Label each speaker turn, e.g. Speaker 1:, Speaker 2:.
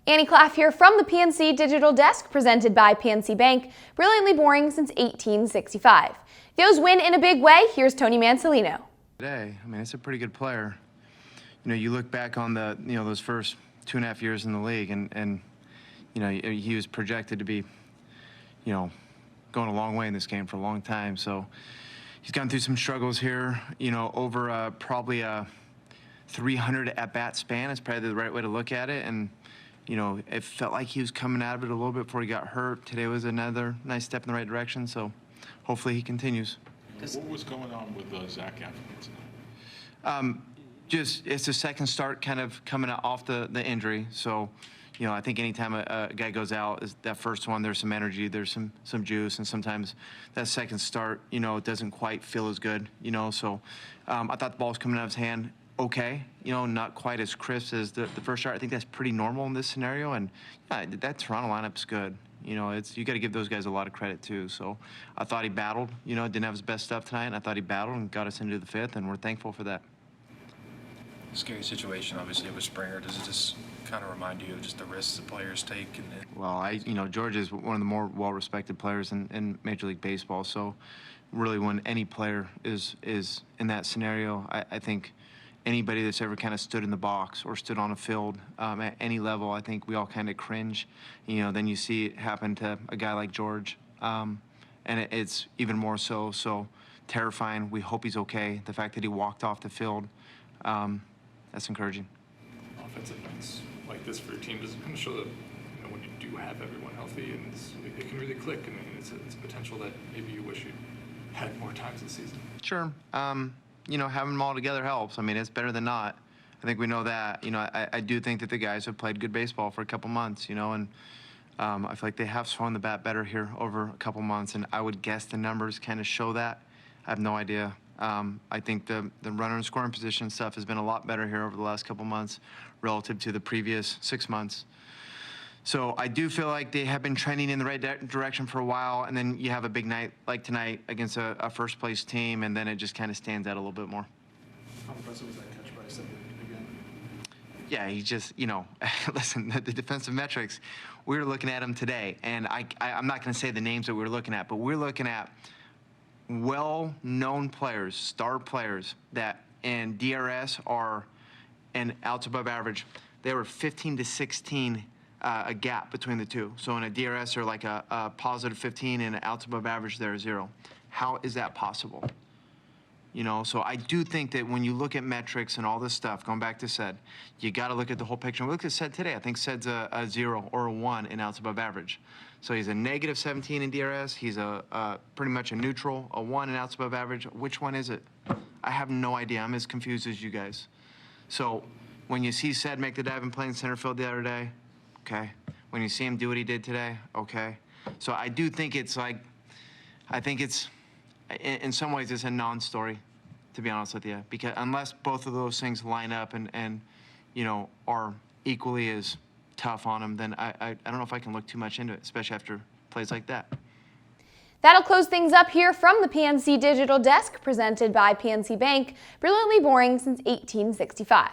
Speaker 1: Annie Claff here from the PNC Digital Desk, presented by PNC Bank, brilliantly boring since 1865. The O's win in a big way. Here's Tony Mansolino.
Speaker 2: Today, I mean, it's a pretty good player. You know, you look back on the, those first 2.5 years in the league, and he was projected to be, going a long way in this game for a long time. So he's gone through some struggles here, over probably a 300 at-bat span is probably the right way to look at it. And it felt like he was coming out of it a little bit before he got hurt. Today was another nice step in the right direction, so hopefully he continues.
Speaker 3: What was going on with Zach Eflin?
Speaker 2: Just it's a second start kind of coming off the injury. So, I think anytime a guy goes out, is that first one, there's some energy, there's some juice, and sometimes that second start, it doesn't quite feel as good, So I thought the ball was coming out of his hand okay, not quite as crisp as the first start. I think that's pretty normal in this scenario, and that Toronto lineup's good. You got to give those guys a lot of credit too. So I thought he battled. Didn't have his best stuff tonight, and I thought he battled and got us into the fifth, and we're thankful for that.
Speaker 4: Scary situation, obviously, with Springer. Does it just kind of remind you of just the risks the players take?
Speaker 2: Well, George is one of the more well-respected players in Major League Baseball. So really, when any player is in that scenario, I think anybody that's ever kind of stood in the box or stood on a field at any level, I think we all kind of cringe. Then you see it happen to a guy like George, and it's even more so terrifying. We hope he's okay. The fact that he walked off the field, that's encouraging.
Speaker 3: Offensive nights like this for your team, does it kind of show that when you do have everyone healthy and it can really click, and it's a potential that maybe you wish you had more times this season?
Speaker 2: Sure. Having them all together helps. I mean, it's better than not. I think we know that. I do think that the guys have played good baseball for a couple months, and I feel like they have swung the bat better here over a couple months, and I would guess the numbers kind of show that. I have no idea. I think the runner and scoring position stuff has been a lot better here over the last couple months relative to the previous 6 months. So I do feel like they have been trending in the right direction for a while, and then you have a big night like tonight against a first-place team, and then it just kind of stands out a little bit more.
Speaker 3: How impressive was that catch by Eflin again?
Speaker 2: Yeah, he just, listen, the defensive metrics, we were looking at them today, and I'm not going to say the names that we were looking at, but we're looking at well-known players, star players that in DRS are and outs above average. They were 15 to 16 a gap between the two. So in a DRS, they're like a positive 15, and an outs above average, they're 0. How is that possible? So I do think that when you look at metrics and all this stuff, going back to Sed, you got to look at the whole picture. We look at Sed today. I think Sed's a 0 or a 1 in outs above average. So he's a negative 17 in DRS. He's pretty much a neutral, a 1 in outs above average. Which one is it? I have no idea. I'm as confused as you guys. So when you see Sed make the dive and play in center field the other day, okay. When you see him do what he did today, okay. So I do think it's in some ways it's a non-story, to be honest with you, because unless both of those things line up and are equally as tough on him, then I don't know if I can look too much into it, especially after plays like that.
Speaker 1: That'll close things up here from the PNC Digital Desk, presented by PNC Bank, brilliantly boring since 1865.